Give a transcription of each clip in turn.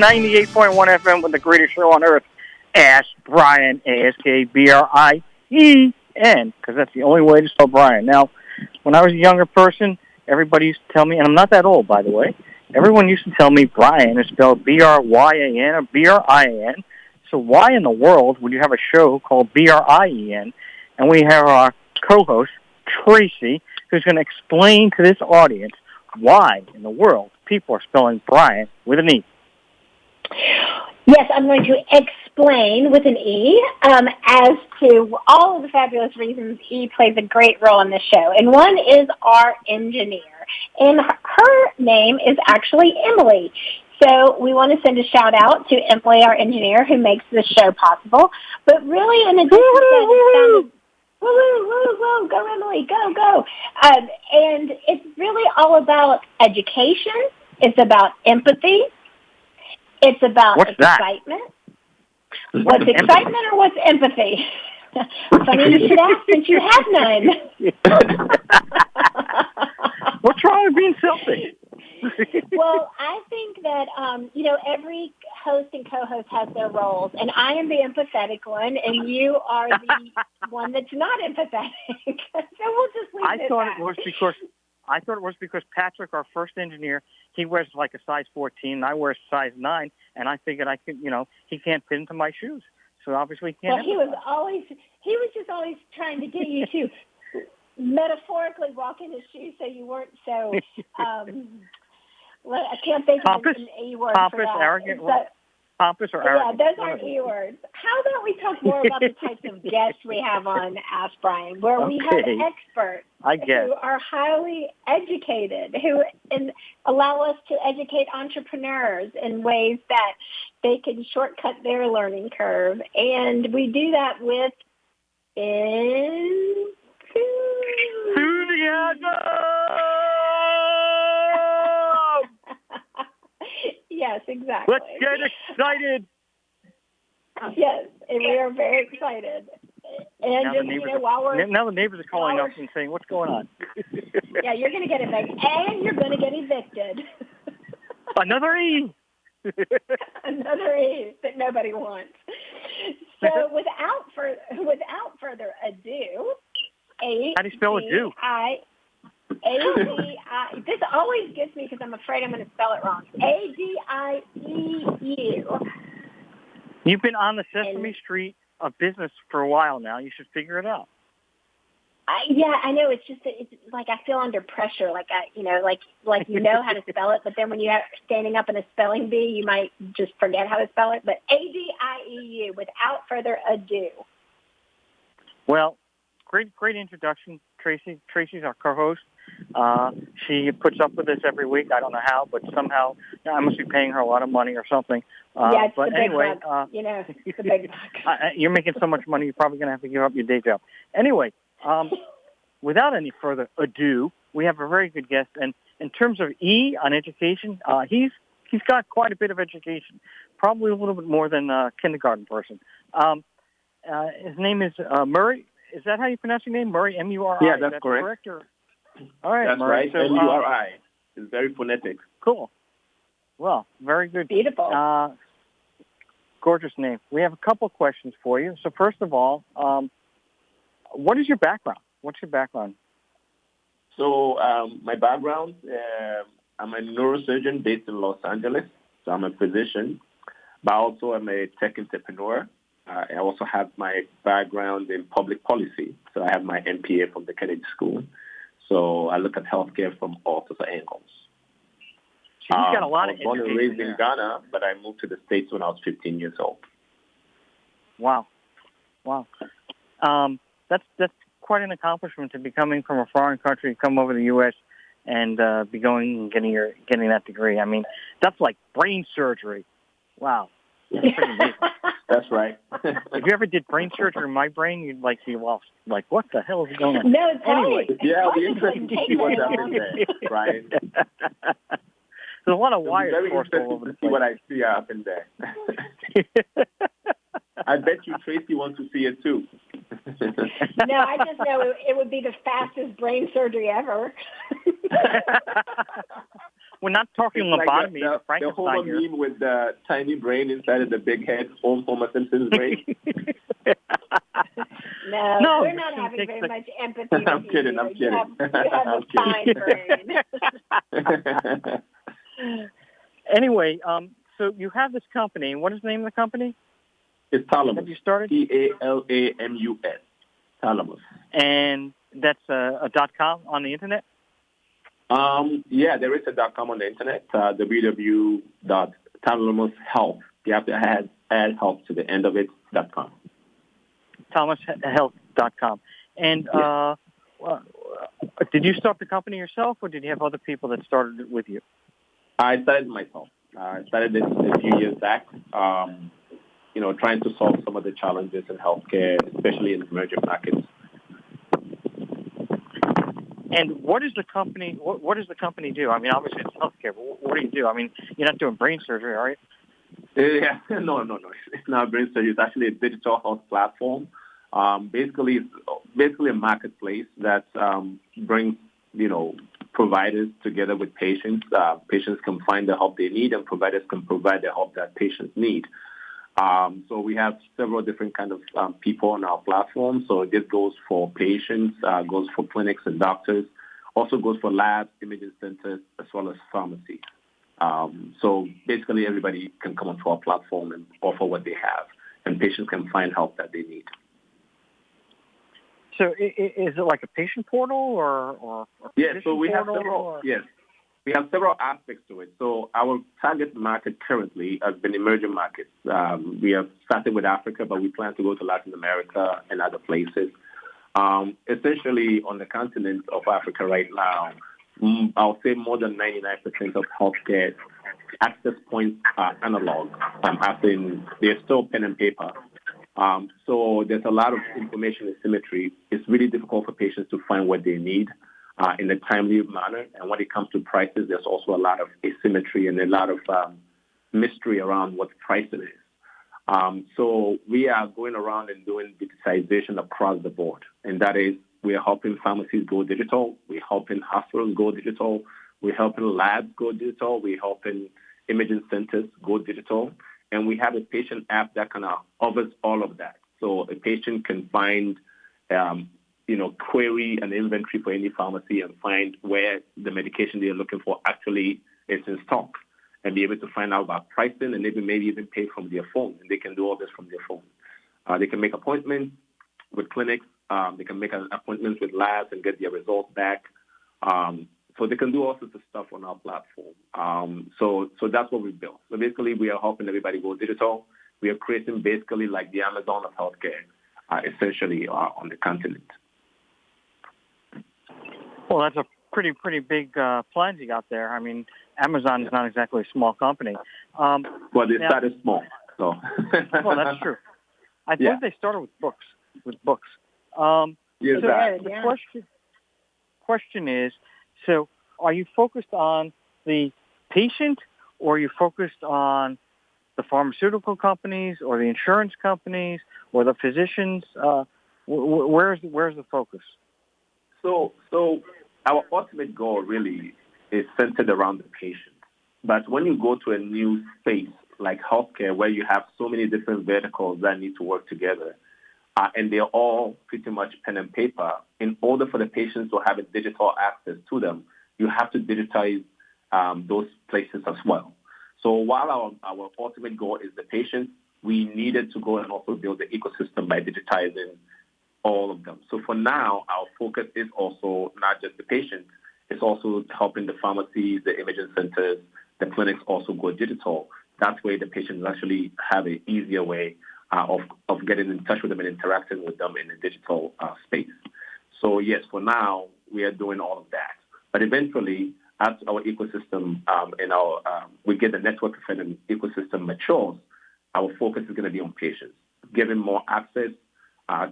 98.1 FM with the greatest show on earth, Ask Brien, Askbrien, because that's the only way to spell Brien. Now, when I was a younger person, everybody used to tell me, and I'm not that old, by the way, everyone used to tell me Brien is spelled B-R-Y-A-N or B-R-I-A-N. So why in the world would you have a show called B-R-I-E-N? And we have our co-host, Traci, who's going to explain to this audience why in the world people are spelling Brien with an E. Yes, I'm going to explain with an E as to all of the fabulous reasons E plays a great role in this show. And one is our engineer. And her name is actually Emily. So we want to send a shout out to Emily, our engineer, who makes this show possible. But really, in addition to that, woo, go Emily, go. And it's really all about education. It's about empathy. It's about excitement. What's excitement or what's empathy? Funny you should ask since you have none. What's wrong with being selfish? Well, I think that, every host and co-host has their roles, and I am the empathetic one, and you are the one that's not empathetic. So we'll just leave it I thought it was because Patrick, our first engineer, he wears like a size 14, and I wear a size 9, and I figured I could, he can't fit into my shoes. So obviously he can't. Well, he was just always trying to get you to metaphorically walk in his shoes so you weren't so, I can't think of an E word for that. Arrogant. Pompous or arrogant? Yeah, those aren't E words. How about we talk more about the types of guests we have on Ask Brien, where we have experts who are highly educated, who allow us to educate entrepreneurs in ways that they can shortcut their learning curve. And we do that with enthusiasm. Yes, exactly. Let's get excited. Yes, and we are very excited. And now the neighbors are calling us and saying, "What's going on?" Yeah, you're going to get evicted, and you're going to get evicted. Another E. Another E that nobody wants. So, without further ado, how do you spell ado? A-D-I. This always gets me because I'm afraid I'm going to spell it wrong. A-D-I-E-U. You've been on the Sesame Street of business for a while now. You should figure it out. Yeah, I know. It's just that it's like I feel under pressure. Like like you know how to spell it, but then when you're standing up in a spelling bee, you might just forget how to spell it. But A-D-I-E-U. Without further ado. Well, great introduction, Traci. Traci's our co-host. She puts up with this every week. I don't know how, but somehow I must be paying her a lot of money or something. Yeah, it's but the anyway, big buck. It's the big buck. You're making so much money, you're probably going to have to give up your day job. Anyway, without any further ado, we have a very good guest. And in terms of E on education, he's got quite a bit of education, probably a little bit more than a kindergarten person. His name is Muri. Is that how you pronounce your name? Muri, M-U-R-I. Yeah, that's correct. All right, that's Muri. right. So, M-U-R-I. It's very phonetic. Cool. Well, very good. Beautiful. Gorgeous name. We have a couple questions for you. So first of all, what is your background? What's your background? So my background, I'm a neurosurgeon based in Los Angeles. So I'm a physician, but also I'm a tech entrepreneur. I also have my background in public policy. So I have my MPA from the Kennedy School. So I look at healthcare from all sorts of angles. So you've got a lot of I was born and raised in Ghana, but I moved to the States when I was 15 years old. Wow. That's quite an accomplishment to be coming from a foreign country, come over to the U.S. and be going and getting that degree. I mean, that's like brain surgery. Wow. That's pretty amazing. That's right. If you ever did brain surgery in my brain, you'd be lost. Like, what the hell is going on? No, anyway. Yeah, it'll be interesting to see what's happening there, right? There's a lot of wires forced all over the place. See what I see happen there. I bet you Traci wants to see it too. No, I just know it would be the fastest brain surgery ever. we're not talking It's lobotomy. like the Frankenstein Homer here. meme with the tiny brain inside of the big head, Homer Simpson's brain. No, we're not having very much empathy with I'm kidding. You have a fine brain. Anyway, so you have this company. What is the name of the company? It's Dalamun. Have you started? T-A-L-A-M-U-S. Dalamun. And that's a .com on the internet? Yeah, there is a .com on the internet, www.Dalamun Health. You have to add health to the end of it, .com. ThomasHealth.com. And did you start the company yourself, or did you have other people that started it with you? I started myself. I started it a few years back, trying to solve some of the challenges in healthcare, especially in emerging markets. And what is the company? What does the company do? I mean, obviously it's healthcare, but what do you do? I mean, you're not doing brain surgery, are you? Yeah, no. It's not brain surgery. It's actually a digital health platform. Basically a marketplace that brings providers together with patients. Patients can find the help they need, and providers can provide the help that patients need. So we have several different kind of people on our platform. So this goes for patients, goes for clinics and doctors, also goes for labs, imaging centers, as well as pharmacies. So basically everybody can come onto our platform and offer what they have, and patients can find help that they need. So is it like a patient portal or yes? So we have several. Or? Yes, we have several aspects to it. So our target market currently has been emerging markets. We have started with Africa, but we plan to go to Latin America and other places. Essentially, on the continent of Africa right now, I'll say more than 99% of healthcare access points are analog. They're still pen and paper. So there's a lot of information asymmetry. It's really difficult for patients to find what they need in a timely manner. And when it comes to prices, there's also a lot of asymmetry and a lot of mystery around what pricing is. So we are going around and doing digitization across the board. And that is, we're helping pharmacies go digital. We're helping hospitals go digital. We're helping labs go digital. We're helping imaging centers go digital. And we have a patient app that kind of covers all of that. So a patient can find, query an inventory for any pharmacy and find where the medication they're looking for actually is in stock, and be able to find out about pricing, and maybe even pay from their phone. And they can do all this from their phone. They can make appointments with clinics. They can make appointments with labs and get their results back. So they can do all sorts of stuff on our platform. So that's what we built. So basically, we are helping everybody go digital. We are creating basically like the Amazon of healthcare, essentially on the continent. Well, that's a pretty big plans you got there. I mean, Amazon is not exactly a small company. Well, they started small, so. Well, that's true. I think they started with books. Yes, the question is, so are you focused on the patient, or are you focused on the pharmaceutical companies or the insurance companies or the physicians? Where's the focus? So our ultimate goal really is centered around the patient. But when you go to a new space like healthcare, where you have so many different verticals that need to work together, and they're all pretty much pen and paper, in order for the patients to have a digital access to them, you have to digitize those places as well. So while our ultimate goal is the patient, we needed to go and also build the ecosystem by digitizing all of them. So for now, our focus is also not just the patient, it's also helping the pharmacies, the imaging centers, the clinics also go digital. That way the patients actually have an easier way of getting in touch with them and interacting with them in a digital space. So yes, for now, we are doing all of that. But eventually, as our ecosystem we get the network effect and ecosystem matures, our focus is going to be on patients, giving more access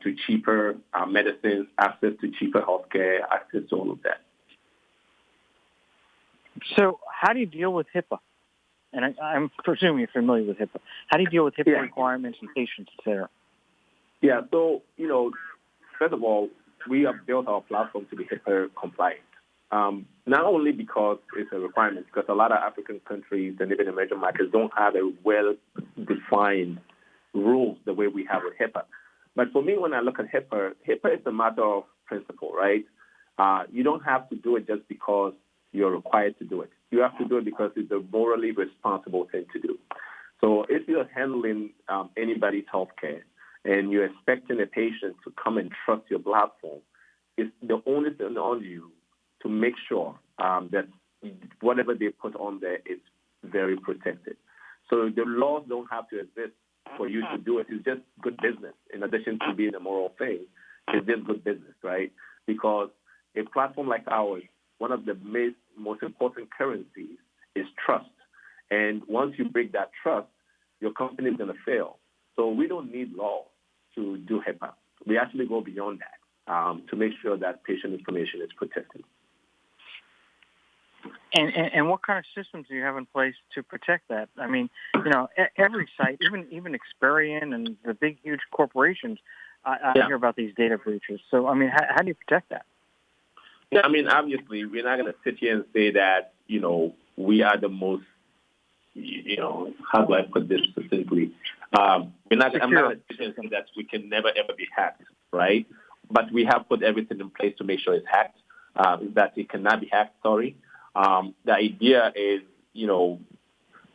to cheaper medicines, access to cheaper healthcare, access to all of that. So how do you deal with HIPAA? And I'm presuming you're familiar with HIPAA. How do you deal with HIPAA requirements and patients, et cetera? Yeah, so, first of all, we have built our platform to be HIPAA compliant. not only because it's a requirement, because a lot of African countries and even emerging markets don't have a well-defined rules the way we have with HIPAA. But for me, when I look at HIPAA is a matter of principle, right? You don't have to do it just because you're required to do it. You have to do it because it's a morally responsible thing to do. So if you're handling anybody's healthcare and you're expecting a patient to come and trust your platform, it's the only thing on you to make sure that whatever they put on there is very protected. So the laws don't have to exist for you to do it. It's just good business. In addition to being a moral thing, it's just good business, right? Because a platform like ours, one of the most important currencies is trust. And once you break that trust, your company is going to fail. So we don't need law to do HIPAA. We actually go beyond that to make sure that patient information is protected. And what kind of systems do you have in place to protect that? I mean, every site, even Experian and the big, huge corporations, I hear about these data breaches. So, I mean, how do you protect that? Yeah, I mean, obviously, we're not going to sit here and say that, we are the most, how do I put this succinctly? I'm not going to sit here and say that we can never, ever be hacked, right? But we have put everything in place to make sure it's hacked, that it cannot be hacked, sorry. The idea is,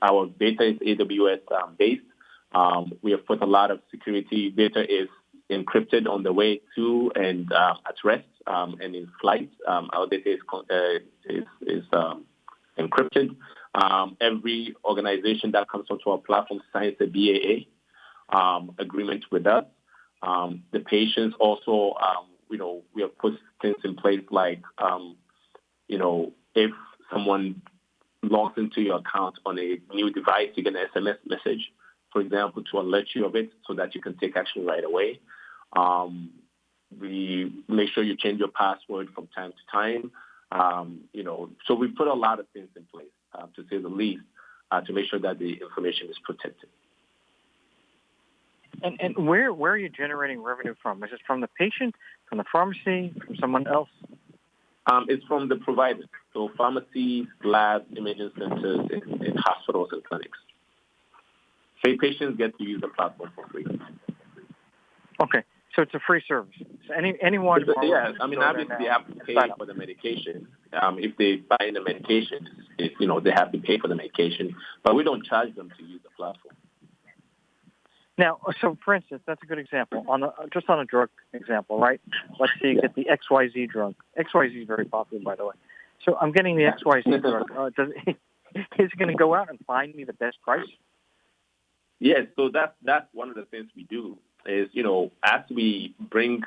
our data is AWS based. We have put a lot of security. Data is encrypted on the way to and at rest and in flight. Our data is encrypted. Every organization that comes onto our platform signs a BAA agreement with us. The patients also, we have put things in place like, if someone logs into your account on a new device, you get an SMS message, for example, to alert you of it so that you can take action right away. We make sure you change your password from time to time. So we put a lot of things in place, to say the least, to make sure that the information is protected. And where are you generating revenue from? Is it from the patient, from the pharmacy, from someone else? It's from the providers, so pharmacies, labs, imaging centers, and hospitals and clinics. So patients get to use the platform for free. Okay, so it's a free service. So anyone? Yeah, I mean, obviously they have to pay for the medication. If they buy the medication, they have to pay for the medication, but we don't charge them to use the platform. Now, so for instance, that's a good example. Just on a drug example, right? Let's say you get the XYZ drug. XYZ is very popular, by the way. So I'm getting the XYZ drug. Is it going to go out and find me the best price? Yes. So that's one of the things we do is, as we bring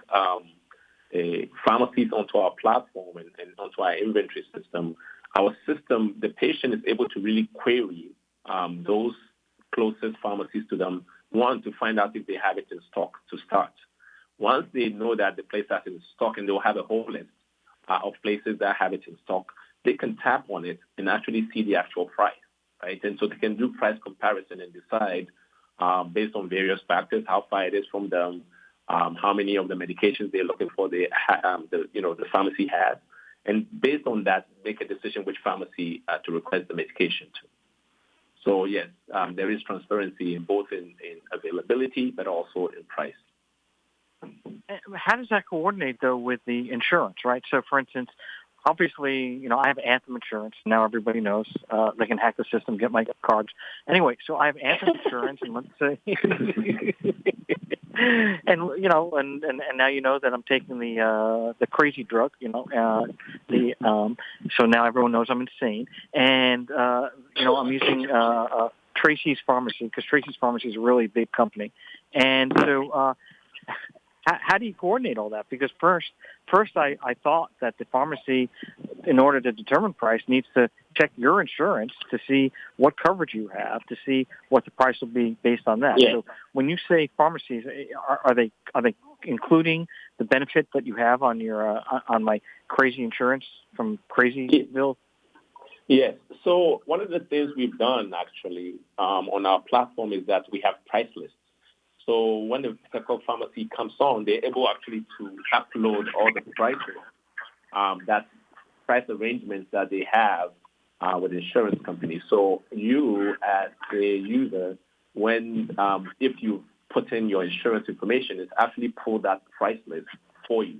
pharmacies onto our platform and onto our inventory system, the patient is able to really query those closest pharmacies to them. One, to find out if they have it in stock to start. Once they know that the place has it in stock and they'll have a whole list of places that have it in stock, they can tap on it and actually see the actual price, right? And so they can do price comparison and decide based on various factors how far it is from them, how many of the medications they're looking for the pharmacy has, and based on that, make a decision which pharmacy to request the medication to. So, yes, there is transparency in both in availability, but also in price. How does that coordinate, though, with the insurance, right? So, for instance, obviously, I have Anthem insurance. Now everybody knows they can hack the system, get my cards. Anyway, so I have Anthem insurance, and let's say, and now you know that I'm taking the crazy drug, so now everyone knows I'm insane, and I'm using Traci's Pharmacy because Traci's Pharmacy is a really big company, and so. How do you coordinate all that? Because first I thought that the pharmacy, in order to determine price, needs to check your insurance to see what coverage you have, to see what the price will be based on that. Yeah. So when you say pharmacies, are they including the benefit that you have on your on my crazy insurance from Crazyville? Yes. So one of the things we've done actually on our platform is that we have price lists. So when the typical pharmacy comes on, they're able actually to upload all the prices that price arrangements that they have with insurance companies. So you, as a user, when if you put in your insurance information, it's actually pull that price list for you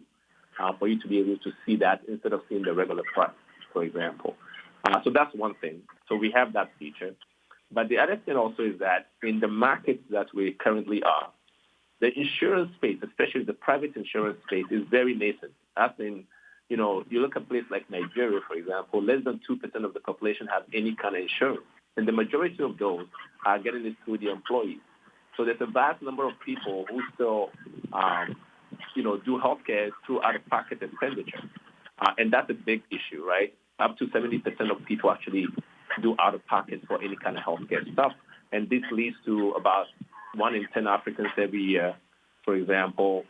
to be able to see that instead of seeing the regular price, for example. So that's one thing. So we have that feature. But the other thing also is that in the markets that we currently are, the insurance space, especially the private insurance space, is very nascent. As in, you look at a place like Nigeria, for example, less than 2% of the population have any kind of insurance. And the majority of those are getting it through the employees. So there's a vast number of people who still, do healthcare through out-of-pocket expenditure. And that's a big issue, right? Up to 70% of people actually do out-of-pocket for any kind of healthcare stuff. And this leads to about 1 in 10 Africans every year, for example,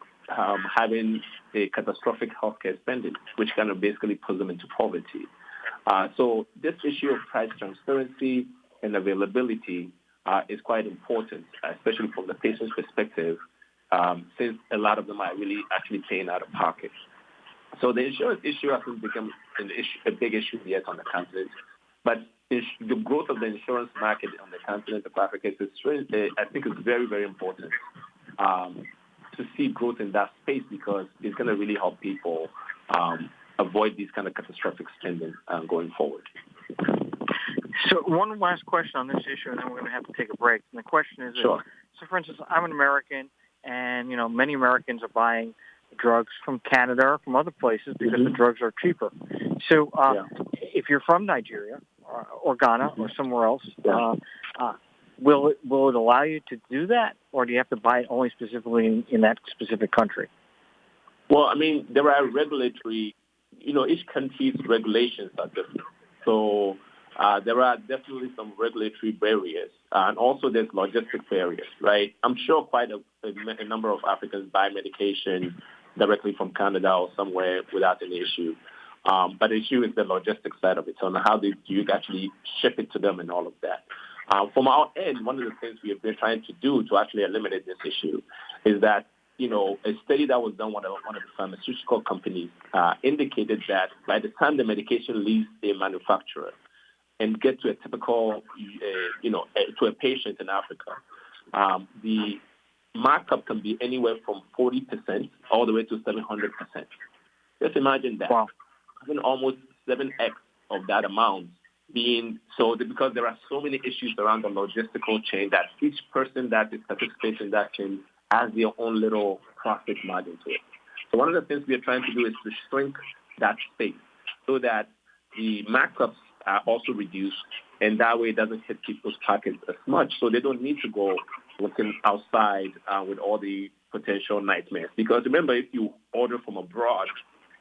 having a catastrophic healthcare spending, which kind of basically puts them into poverty. So this issue of price transparency and availability is quite important, especially from the patient's perspective, since a lot of them are really actually paying out of pocket. So the insurance issue hasn't become a big issue yet on the continent, but the growth of the insurance market on the continent of Africa is, I think, is very, very important to see growth in that space because it's going to really help people avoid these kind of catastrophic spending going forward. So one last question on this issue, and then we're going to have to take a break. And the question is, sure. So for instance, I'm an American, and many Americans are buying drugs from Canada or from other places because the drugs are cheaper. So if you're from Nigeria or Ghana or somewhere else, will it allow you to do that, or do you have to buy it only specifically in that specific country? Well, I mean, there are regulatory, each country's regulations are different. So there are definitely some regulatory barriers, and also there's logistic barriers, right? I'm sure quite a number of Africans buy medication directly from Canada or somewhere without any issue. But the issue is the logistics side of it, so how do you actually ship it to them and all of that. From our end, one of the things we have been trying to do to actually eliminate this issue is that, a study that was done by one of the pharmaceutical companies indicated that by the time the medication leaves a manufacturer and get to a typical, to a patient in Africa, the markup can be anywhere from 40% all the way to 700%. Just imagine that. Wow. Having almost 7x of that amount being sold because there are so many issues around the logistical chain that each person that is participating in that chain has their own little profit margin to it. So one of the things we are trying to do is to shrink that space so that the markups are also reduced, and that way it doesn't hit people's pockets as much, so they don't need to go looking outside with all the potential nightmares. Because remember, if you order from abroad,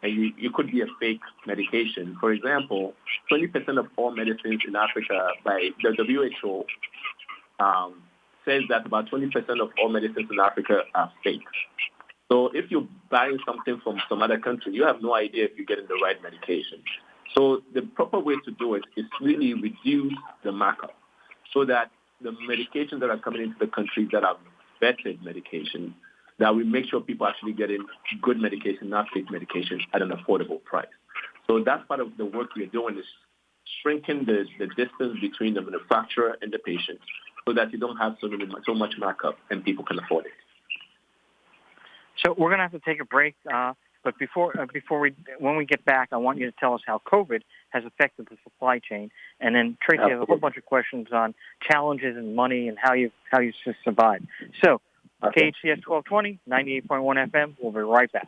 and you could be a fake medication. For example, 20% of all medicines in Africa by the WHO says that about 20% of all medicines in Africa are fake. So if you're buying something from some other country, you have no idea if you're getting the right medication. So the proper way to do it is really reduce the markup so that the medications that are coming into the country that are vetted medications, that we make sure people actually getting good medication, not fake medication, at an affordable price. So that's part of the work we're doing is shrinking the distance between the manufacturer and the patient so that you don't have so much markup and people can afford it. So we're going to have to take a break, but when we get back, I want you to tell us how COVID has affected the supply chain, and then Traci has a whole bunch of questions on challenges and money and how you survive. So. KHTS 1220, 98.1 FM. We'll be right back.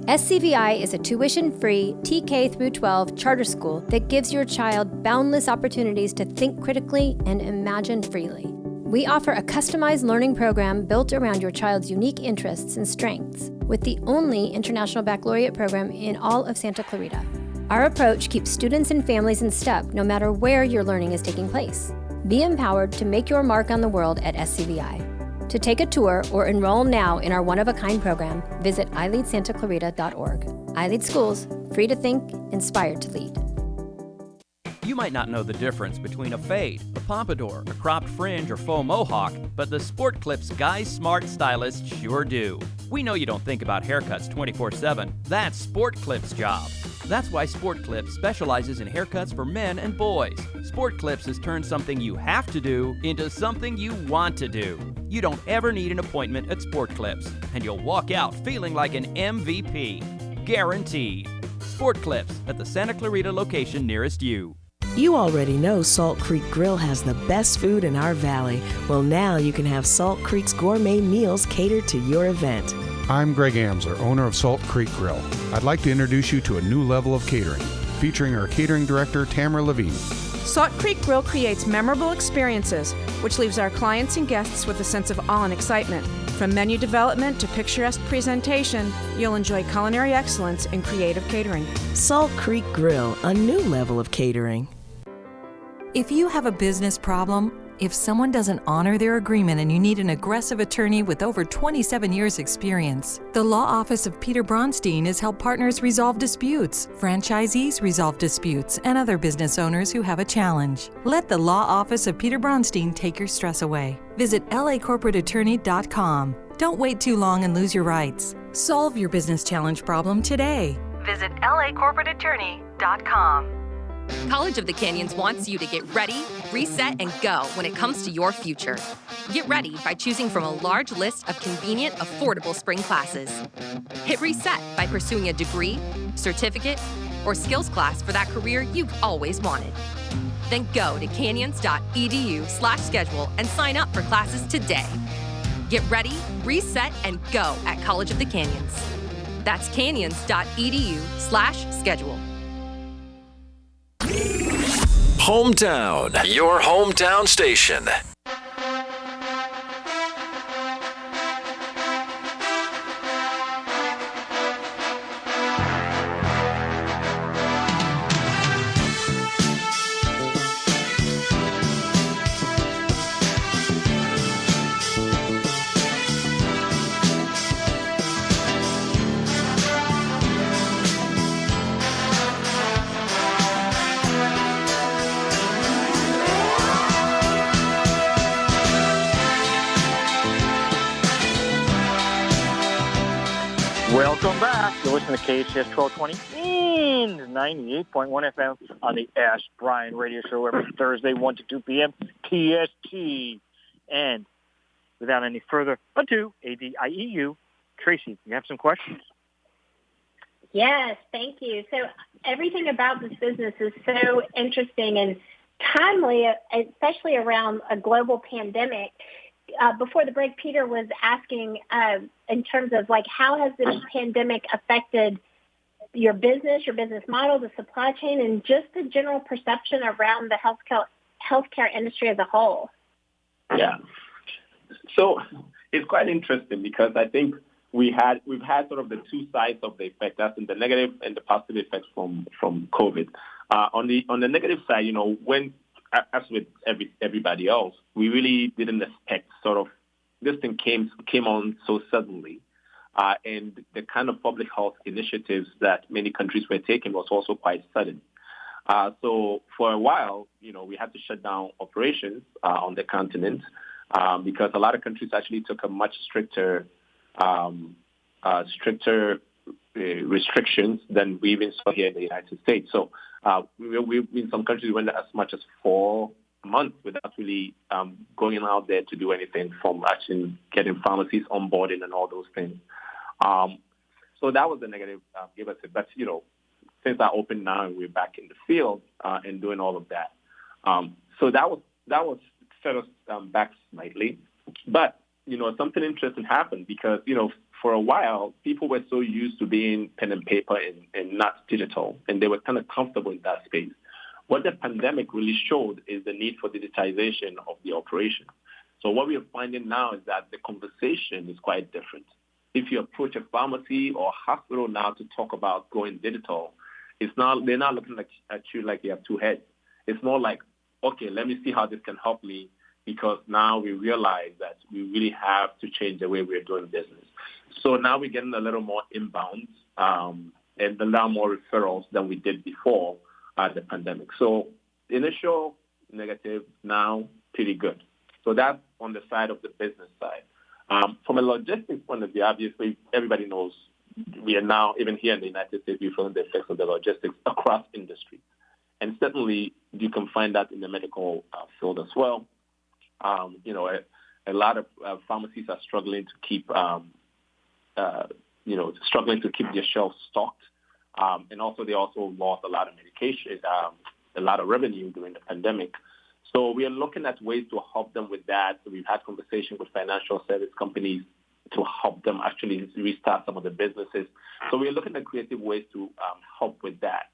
SCVI is a tuition-free TK through 12 charter school that gives your child boundless opportunities to think critically and imagine freely. We offer a customized learning program built around your child's unique interests and strengths, with the only international baccalaureate program in all of Santa Clarita. Our approach keeps students and families in step no matter where your learning is taking place. Be empowered to make your mark on the world at SCVI. To take a tour or enroll now in our one-of-a-kind program, visit ileadsantaclarita.org. iLead Schools, free to think, inspired to lead. You might not know the difference between a fade, a pompadour, a cropped fringe, or faux mohawk, but the Sport Clips Guys Smart stylists sure do. We know you don't think about haircuts 24/7. That's Sport Clips' job. That's why Sport Clips specializes in haircuts for men and boys. Sport Clips has turned something you have to do into something you want to do. You don't ever need an appointment at Sport Clips, and you'll walk out feeling like an MVP. Guaranteed. Sport Clips at the Santa Clarita location nearest you. You already know Salt Creek Grill has the best food in our valley. Well, now you can have Salt Creek's gourmet meals catered to your event. I'm Greg Amsler, owner of Salt Creek Grill. I'd like to introduce you to a new level of catering, featuring our catering director, Tamara Levine. Salt Creek Grill creates memorable experiences, which leaves our clients and guests with a sense of awe and excitement. From menu development to picturesque presentation, you'll enjoy culinary excellence and creative catering. Salt Creek Grill, a new level of catering. If you have a business problem, if someone doesn't honor their agreement and you need an aggressive attorney with over 27 years' experience, the Law Office of Peter Bronstein has helped partners resolve disputes, franchisees resolve disputes, and other business owners who have a challenge. Let the Law Office of Peter Bronstein take your stress away. Visit lacorporateattorney.com. Don't wait too long and lose your rights. Solve your business challenge problem today. Visit lacorporateattorney.com. College of the Canyons wants you to get ready, reset, and go when it comes to your future. Get ready by choosing from a large list of convenient, affordable spring classes. Hit reset by pursuing a degree, certificate, or skills class for that career you've always wanted. Then go to canyons.edu/schedule and sign up for classes today. Get ready, reset, and go at College of the Canyons. That's canyons.edu/schedule. Hometown, your hometown station. Welcome back. You're listening to KHTS 1220 and 98.1 FM on the Ask Brien radio show every Thursday, 1 to 2 p.m. PST. And without any further ado, ADIEU, Traci, you have some questions? Yes, thank you. So everything about this business is so interesting and timely, especially around a global pandemic. Before the break, Peter was asking in terms of like how has this pandemic affected your business model, the supply chain, and just the general perception around the healthcare industry as a whole? Yeah. So it's quite interesting because I think we've had sort of the two sides of the effect, that's the negative and the positive effects from COVID. On the negative side, when as with everybody else, we really didn't expect sort of this thing came on so suddenly. And the kind of public health initiatives that many countries were taking was also quite sudden. So for a while, we had to shut down operations on the continent because a lot of countries actually took a much stricter restrictions than we even saw here in the United States. So we in some countries went as much as 4 months without really going out there to do anything, from actually getting pharmacies onboarding and all those things. So that was the negative give us it. But, since I opened now and we're back in the field and doing all of that. So that was set us back slightly. But, something interesting happened because, for a while, people were so used to being pen and paper and not digital, and they were kind of comfortable in that space. What the pandemic really showed is the need for digitization of the operation. So what we are finding now is that the conversation is quite different. If you approach a pharmacy or a hospital now to talk about going digital, they're not looking at you like you have two heads. It's more like, okay, let me see how this can help me, because now we realize that we really have to change the way we're doing business. So now we're getting a little more inbound and a lot more referrals than we did before the pandemic. So initial negative, now pretty good. So that's on the side of the business side. From a logistics point of view, obviously everybody knows we are now, even here in the United States, we're feeling the effects of the logistics across industries. And certainly you can find that in the medical field as well. A lot of pharmacies are struggling to keep, their shelves stocked. And also they also lost a lot of medication, a lot of revenue during the pandemic. So we are looking at ways to help them with that. So we've had conversations with financial service companies to help them actually restart some of the businesses. So we're looking at creative ways to help with that.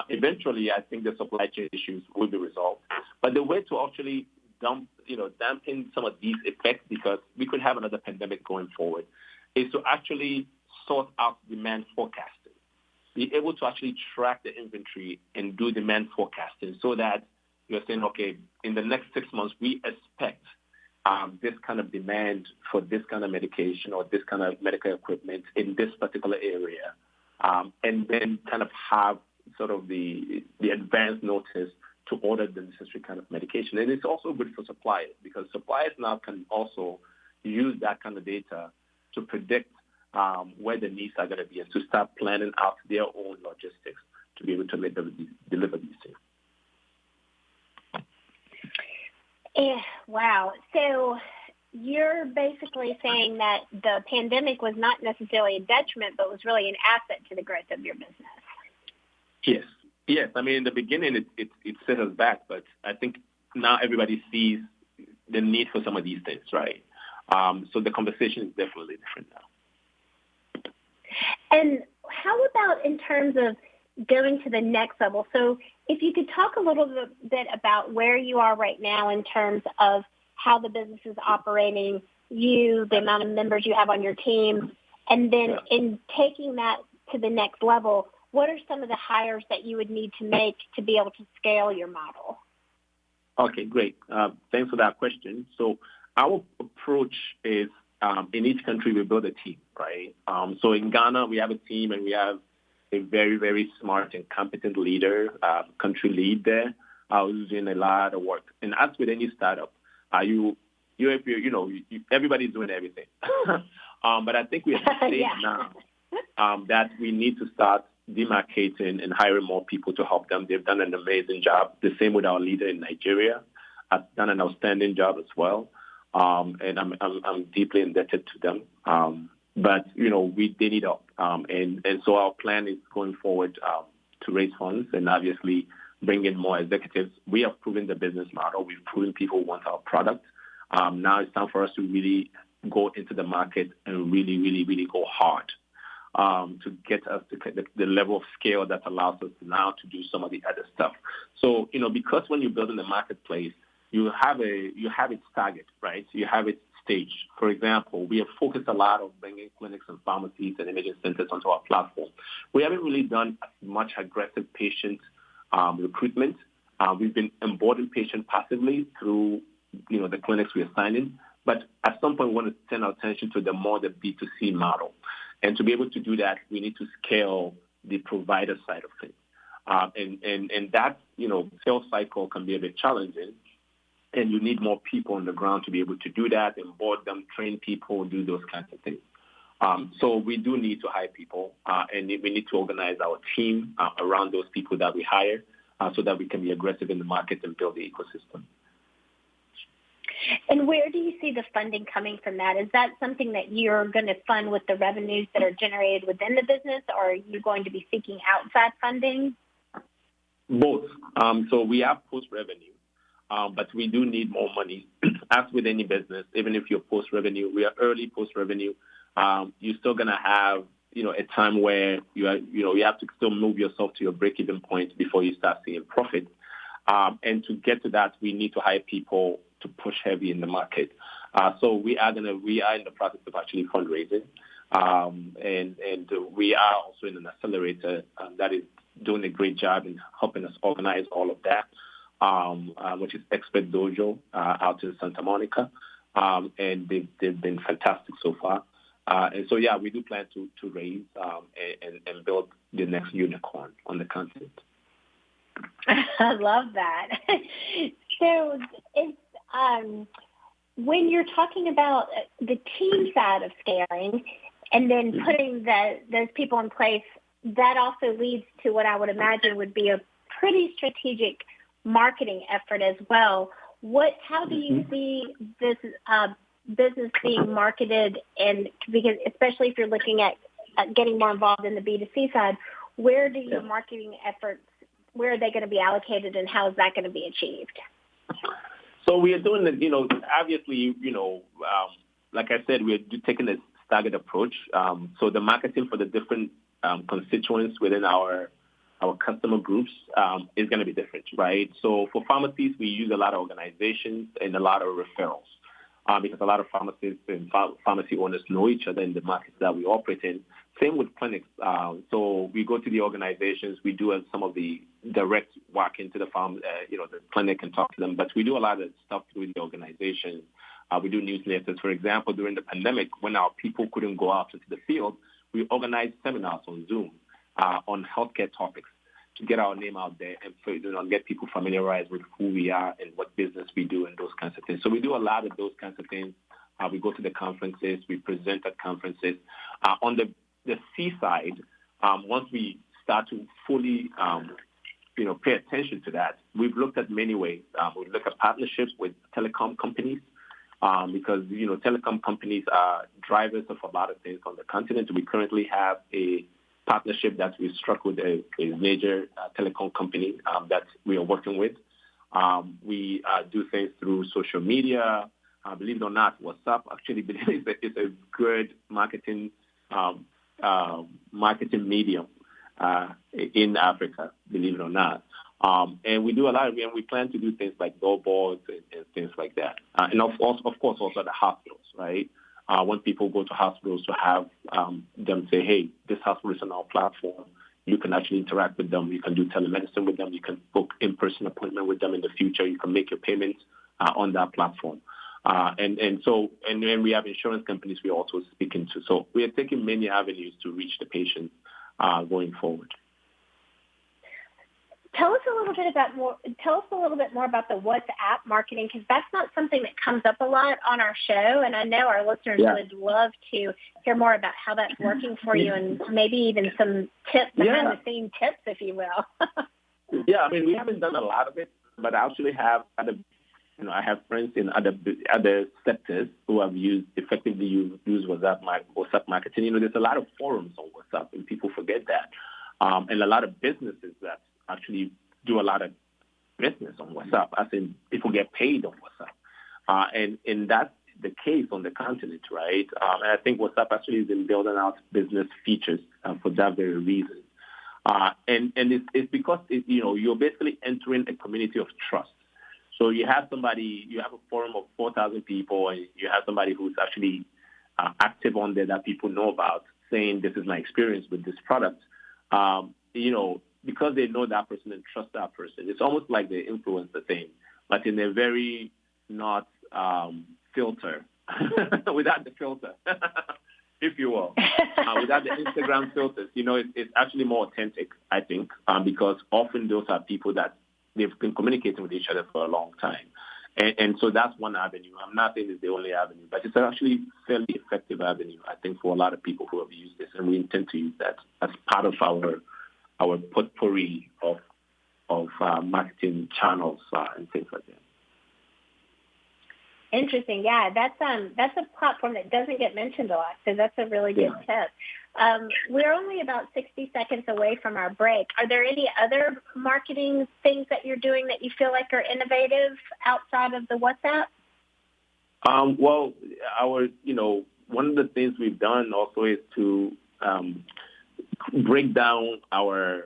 Eventually, I think the supply chain issues will be resolved. But the way to actually dampen some of these effects, because we could have another pandemic going forward, is to actually sort out demand forecasting. Be able to actually track the inventory and do demand forecasting so that you're saying, okay, in the next 6 months, we expect this kind of demand for this kind of medication or this kind of medical equipment in this particular area, and then kind of have sort of the advance notice to order the necessary kind of medication. And it's also good for suppliers, because suppliers now can also use that kind of data to predict where the needs are going to be and to start planning out their own logistics to be able to deliver these things. Wow. So you're basically saying that the pandemic was not necessarily a detriment, but was really an asset to the growth of your business. Yes. I mean, in the beginning, it set us back, but I think now everybody sees the need for some of these things, right? So the conversation is definitely different now. And how about in terms of going to the next level? So if you could talk a little bit about where you are right now in terms of how the business is operating, the amount of members you have on your team, and then in taking that to the next level, what are some of the hires that you would need to make to be able to scale your model? Okay, great. Thanks for that question. So our approach is in each country we build a team, right? So in Ghana, we have a team and we have a very, very smart and competent leader, country lead there, who's doing a lot of work. And as with any startup, everybody's doing everything. But I think we have to say now that we need to start demarcating and hiring more people to help them. They've done an amazing job. The same with our leader in Nigeria. Has done an outstanding job as well. And I'm deeply indebted to them. But they need help. And so our plan is going forward to raise funds and obviously bring in more executives. We have proven the business model. We've proven people want our product. Now it's time for us to really go into the market and really, really, really go hard to get us to the level of scale that allows us now to do some of the other stuff. So, because when you build in the marketplace, you have its target, right? You have its stage. For example, we have focused a lot on bringing clinics and pharmacies and imaging centers onto our platform. We haven't really done much aggressive patient recruitment. We've been onboarding patients passively through, the clinics we are signing. But at some point, we want to turn our attention to the B2C model. And to be able to do that, we need to scale the provider side of things. And that, sales cycle can be a bit challenging. And you need more people on the ground to be able to do that, onboard them, train people, do those kinds of things. So we do need to hire people, and we need to organize our team around those people that we hire so that we can be aggressive in the market and build the ecosystem. And where do you see the funding coming from that? Is that something that you're going to fund with the revenues that are generated within the business, or are you going to be seeking outside funding? Both. So we have post-revenue. But we do need more money. As with any business, even if you're post-revenue, we are early post-revenue. You're still going to have, a time where you have to still move yourself to your break-even point before you start seeing profit. And to get to that, we need to hire people to push heavy in the market. So we are in the process of actually fundraising. And we are also in an accelerator that is doing a great job in helping us organize all of that. Which is Expert Dojo out in Santa Monica, and they've been fantastic so far. And so, we do plan to raise and build the next unicorn on the continent. I love that. So, when you're talking about the team side of scaling, and then putting those people in place, that also leads to what I would imagine would be a pretty strategic marketing effort as well. How do you see this business being marketed? And because especially if you're looking at getting more involved in the B2C side, where do your marketing efforts, where are they going to be allocated, and how is that going to be achieved? So we are doing it, obviously, like I said, we're taking a staggered approach. So the marketing for the different constituents within our customer groups is going to be different, right? So for pharmacies, we use a lot of organizations and a lot of referrals because a lot of pharmacists and pharmacy owners know each other in the markets that we operate in. Same with clinics. So we go to the organizations. We do some of the direct walk into the the clinic and talk to them. But we do a lot of stuff through the organizations. We do newsletters. For example, during the pandemic, when our people couldn't go out into the field, we organized seminars on Zoom on healthcare topics to get our name out there and get people familiarized with who we are and what business we do and those kinds of things. So we do a lot of those kinds of things. We go to the conferences. We present at conferences. On the C side, once we start to fully, pay attention to that, we've looked at many ways. We've looked at partnerships with telecom companies because, telecom companies are drivers of a lot of things on the continent. We currently have a partnership that we struck with a major telecom company that we are working with. We do things through social media. Believe it or not, WhatsApp actually is a good marketing medium in Africa, believe it or not. And we do a lot and we plan to do things like billboards and things like that. And of course, also the hospitals, right? When people go to hospitals to have them say, hey, this hospital is on our platform. You can actually interact with them. You can do telemedicine with them. You can book in-person appointment with them in the future. You can make your payments on that platform. And then we have insurance companies we're also speaking to. So we are taking many avenues to reach the patients going forward. Tell us a little bit more about the WhatsApp marketing, because that's not something that comes up a lot on our show, and I know our listeners would love to hear more about how that's working for you, and maybe even some tips, behind-the-scenes tips, if you will. Yeah, we haven't done a lot of it, but I actually have I have friends in other sectors who have effectively used WhatsApp marketing. There's a lot of forums on WhatsApp, and people forget that, and a lot of businesses that actually do a lot of business on WhatsApp. I think people get paid on WhatsApp. And that's the case on the continent, right? And I think WhatsApp actually has been building out business features for that very reason. And it's because, you're basically entering a community of trust. So you have a forum of 4,000 people, and you have somebody who's actually active on there that people know about, saying this is my experience with this product. Because they know that person and trust that person. It's almost like the influencer thing, but in a very not filter, without the filter, if you will, without the Instagram filters. It's actually more authentic, I think, because often those are people that they've been communicating with each other for a long time. And so that's one avenue. I'm not saying it's the only avenue, but it's actually a fairly effective avenue, I think, for a lot of people who have used this, and we intend to use that as part of our potpourri of marketing channels and things like that. Interesting. Yeah, that's a platform that doesn't get mentioned a lot, so that's a really good tip. We're only about 60 seconds away from our break. Are there any other marketing things that you're doing that you feel like are innovative outside of the WhatsApp? Well, one of the things we've done also is to break down our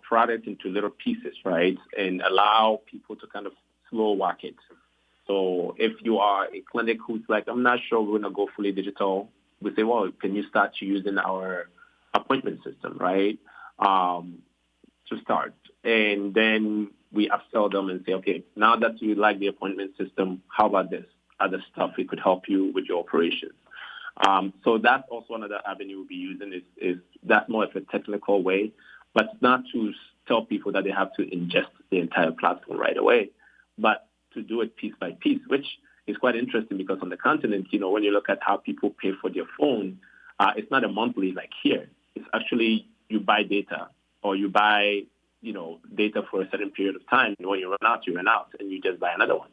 product into little pieces, right, and allow people to kind of slow walk it. So if you are a clinic who's like, I'm not sure we're going to go fully digital, we say, well, can you start using our appointment system, right, to start? And then we upsell them and say, okay, now that you like the appointment system, how about this other stuff? We could help you with your operations. So that's also another avenue we'll be using is that's more of a technical way, but not to tell people that they have to ingest the entire platform right away, but to do it piece by piece, which is quite interesting because on the continent, when you look at how people pay for their phone, It's not a monthly like here. It's actually you buy data or you buy, data for a certain period of time. And when you run out, and you just buy another one.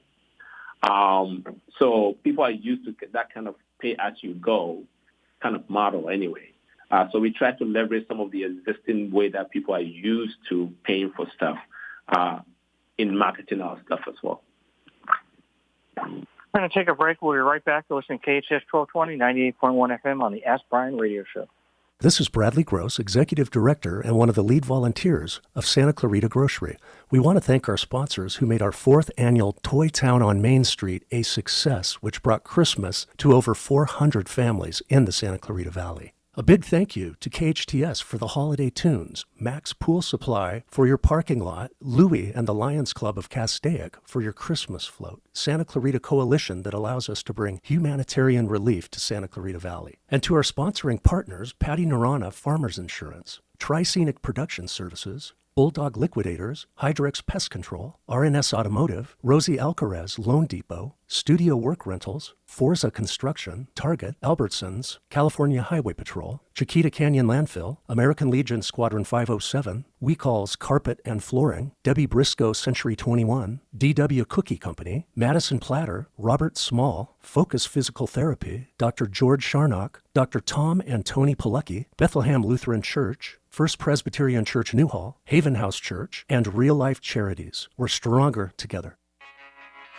So people are used to that kind of pay-as-you-go kind of model anyway. So we try to leverage some of the existing way that people are used to paying for stuff in marketing our stuff as well. We're going to take a break. We'll be right back. You're listening to KHTS 1220, 98.1 FM on the Ask Brien radio show. This is Bradley Gross, Executive Director and one of the lead volunteers of Santa Clarita Grocery. We want to thank our sponsors who made our 4th annual Toy Town on Main Street a success, which brought Christmas to over 400 families in the Santa Clarita Valley. A big thank you to KHTS for the holiday tunes, Max Pool Supply for your parking lot, Louie and the Lions Club of Castaic for your Christmas float, Santa Clarita Coalition that allows us to bring humanitarian relief to Santa Clarita Valley, and to our sponsoring partners, Patty Narana Farmers Insurance, Tri-Scenic Production Services, Bulldog Liquidators, Hydrex Pest Control, RNS Automotive, Rosie Alcaraz Loan Depot, Studio Work Rentals, Forza Construction, Target, Albertsons, California Highway Patrol, Chiquita Canyon Landfill, American Legion Squadron 507, We Calls Carpet and Flooring, Debbie Briscoe Century 21, DW Cookie Company, Madison Platter, Robert Small, Focus Physical Therapy, Dr. George Sharnock, Dr. Tom and Tony Pilecki, Bethlehem Lutheran Church, First Presbyterian Church Newhall, Haven House Church, and Real Life Charities. We're stronger together.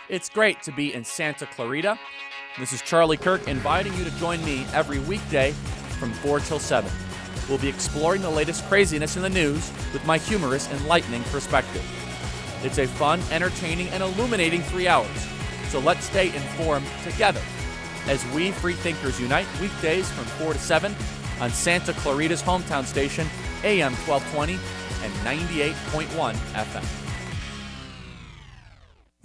It's great to be in Santa Clarita. This is Charlie Kirk inviting you to join me every weekday from 4 till 7. We'll be exploring the latest craziness in the news with my humorous, enlightening perspective. It's a fun, entertaining, and illuminating 3 hours. So let's stay informed together as we free thinkers unite weekdays from 4 to 7 on Santa Clarita's hometown station, AM 1220 and 98.1 FM.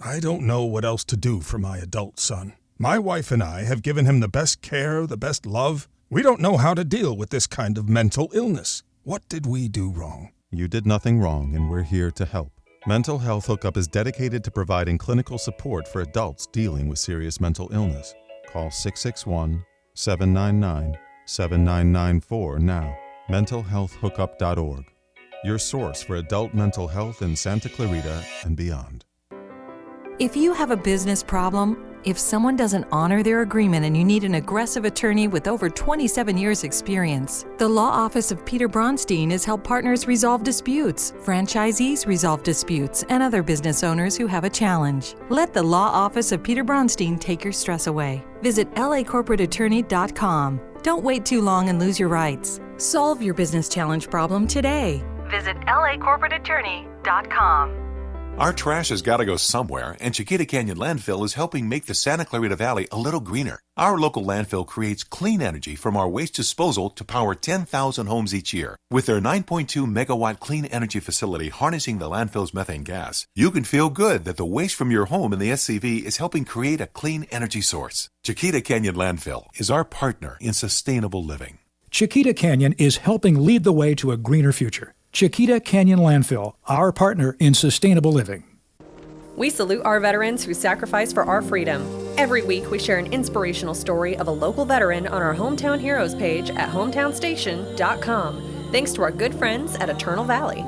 I don't know what else to do for my adult son. My wife and I have given him the best care, the best love. We don't know how to deal with this kind of mental illness. What did we do wrong? You did nothing wrong, and we're here to help. Mental Health Hookup is dedicated to providing clinical support for adults dealing with serious mental illness. Call 661-799-7994 now. mentalhealthhookup.org. Your source for adult mental health in Santa Clarita and beyond. If you have a business problem, if someone doesn't honor their agreement and you need an aggressive attorney with over 27 years experience, the Law Office of Peter Bronstein has helped partners resolve disputes, franchisees resolve disputes, and other business owners who have a challenge. Let the Law Office of Peter Bronstein take your stress away. Visit lacorporateattorney.com. Don't wait too long and lose your rights. Solve your business challenge problem today. Visit lacorporateattorney.com. Our trash has got to go somewhere, and Chiquita Canyon Landfill is helping make the Santa Clarita Valley a little greener. Our local landfill creates clean energy from our waste disposal to power 10,000 homes each year. With their 9.2 megawatt clean energy facility harnessing the landfill's methane gas, you can feel good that the waste from your home in the SCV is helping create a clean energy source. Chiquita Canyon Landfill is our partner in sustainable living. Chiquita Canyon is helping lead the way to a greener future. Chiquita Canyon Landfill, our partner in sustainable living. We salute our veterans who sacrifice for our freedom. Every week we share an inspirational story of a local veteran on our Hometown Heroes page at hometownstation.com. Thanks to our good friends at Eternal Valley.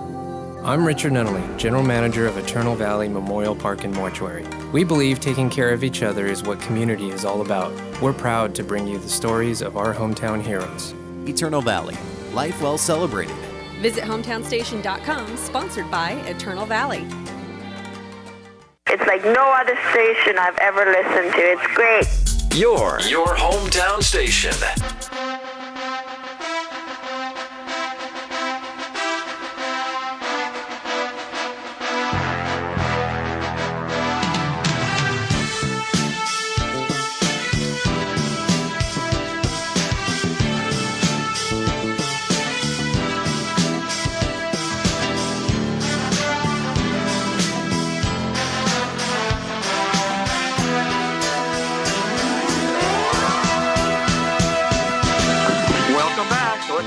I'm Richard Nunnally, General Manager of Eternal Valley Memorial Park and Mortuary. We believe taking care of each other is what community is all about. We're proud to bring you the stories of our hometown heroes. Eternal Valley, life well celebrated. Visit hometownstation.com, sponsored by Eternal Valley. It's like no other station I've ever listened to. It's great. Your hometown station.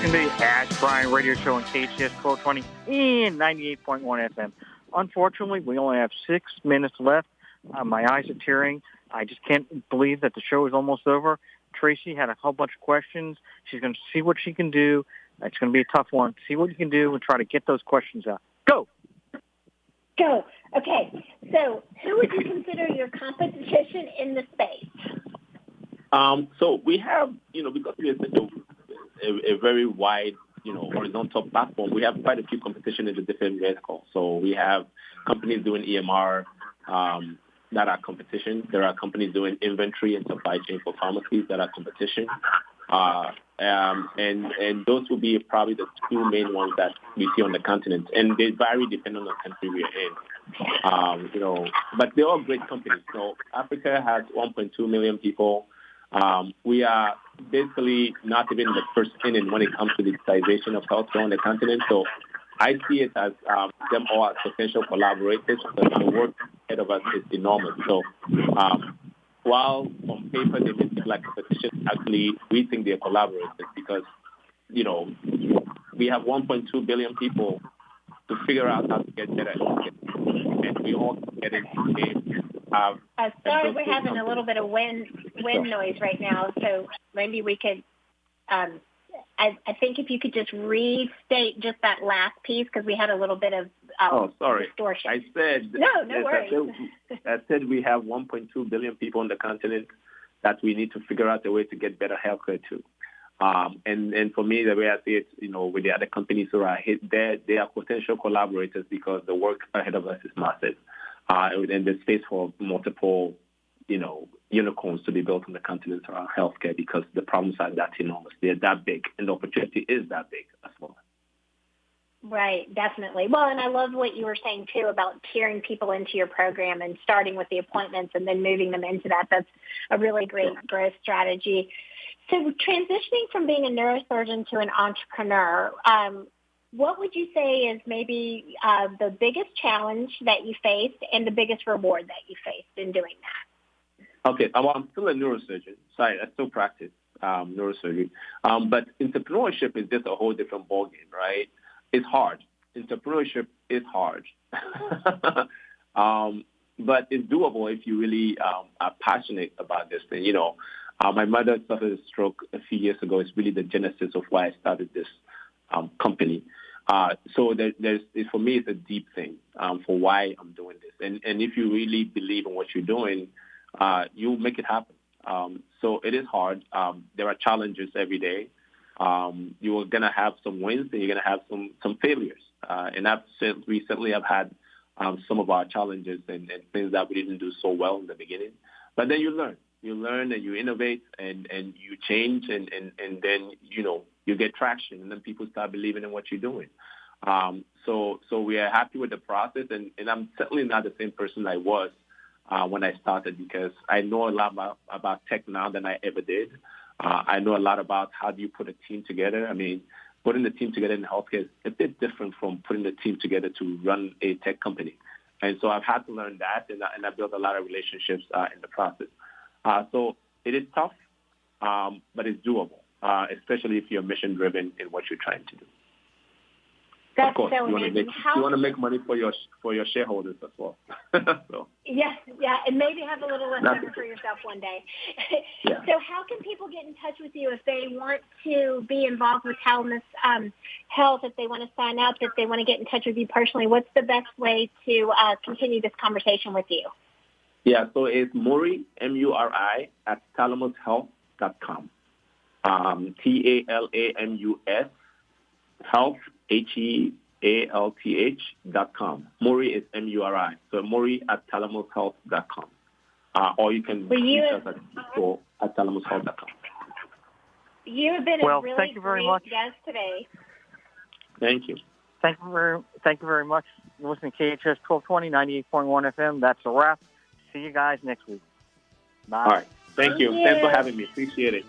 The Ask Brien radio show on KHTS 1220 and 98.1 FM. Unfortunately, we only have 6 minutes left. My eyes are tearing. I just can't believe that the show is almost over. Traci had a whole bunch of questions. She's going to see what she can do. It's going to be a tough one. See what you can do and try to get those questions out. Go! Go. Okay. So who would you consider your competition in the space? So we have, because we are such a very wide, horizontal platform, we have quite a few competition in the different verticals. So we have companies doing EMR that are competition. There are companies doing inventory and supply chain for pharmacies that are competition. And those will be probably the two main ones that we see on the continent. And they vary depending on the country we are in. But they're all great companies. So Africa has 1.2 million people. We are basically not even in the first inning when it comes to digitization of healthcare on the continent. So I see it as them all as potential collaborators, but the work ahead of us is enormous. So while on paper they may seem like competition, actually we think they're collaborators because, we have 1.2 billion people to figure out how to get better at healthcare. And we all get into the game. Sorry, we're having a little bit of wind noise right now, so maybe we could, I think if you could just restate just that last piece, because we had a little bit of distortion. I said, no worries. I said we have 1.2 billion people on the continent that we need to figure out a way to get better healthcare to. And for me, the way I see it, with the other companies who are hit, they are potential collaborators because the work ahead of us is massive. And there's space for multiple, unicorns to be built on the continent around healthcare because the problems are that enormous. They're that big, and the opportunity is that big as well. Right, definitely. Well, and I love what you were saying, too, about tiering people into your program and starting with the appointments and then moving them into that. That's a really great growth strategy. So transitioning from being a neurosurgeon to an entrepreneur, what would you say is maybe the biggest challenge that you faced and the biggest reward that you faced in doing that? Okay, well, I'm still a neurosurgeon, so I still practice neurosurgery. But entrepreneurship is just a whole different ballgame, right? It's hard. Entrepreneurship is hard. But it's doable if you really are passionate about this thing. My mother suffered a stroke a few years ago. It's really the genesis of why I started this company. So for me, it's a deep thing for why I'm doing this. And if you really believe in what you're doing, you'll make it happen. So it is hard. There are challenges every day. You're going to have some wins and you're going to have some failures. And recently I've had some of our challenges and things that we didn't do so well in the beginning. But then you learn. You learn and you innovate and you change and then, you get traction and then people start believing in what you're doing. So we are happy with the process and I'm certainly not the same person I was when I started because I know a lot about tech now than I ever did. I know a lot about how do you put a team together. I mean, putting the team together in healthcare is a bit different from putting the team together to run a tech company. And so I've had to learn that and I built a lot of relationships in the process. So it is tough, but it's doable, especially if you're mission-driven in what you're trying to do. That's of course, so you want to make money for your shareholders as well. So. Yeah, and maybe have a little less over for yourself one day. Yeah. So how can people get in touch with you if they want to be involved with Dalamun Health, if they want to sign up, if they want to get in touch with you personally? What's the best way to continue this conversation with you? Yeah, so it's Muri, M-U-R-I, at DalamunHealth.com. TALAMUS, Health, HEALTH.com. Muri is M-U-R-I. So Muri at DalamunHealth.com. Or you can reach us at DalamunHealth.com. You have been a really great guest today. Thank you. Thank you very much. You're listening to KHTS 1220, 98.1 FM. That's a wrap. See you guys next week. Bye. All right. Thank you. Thanks for having me. Appreciate it.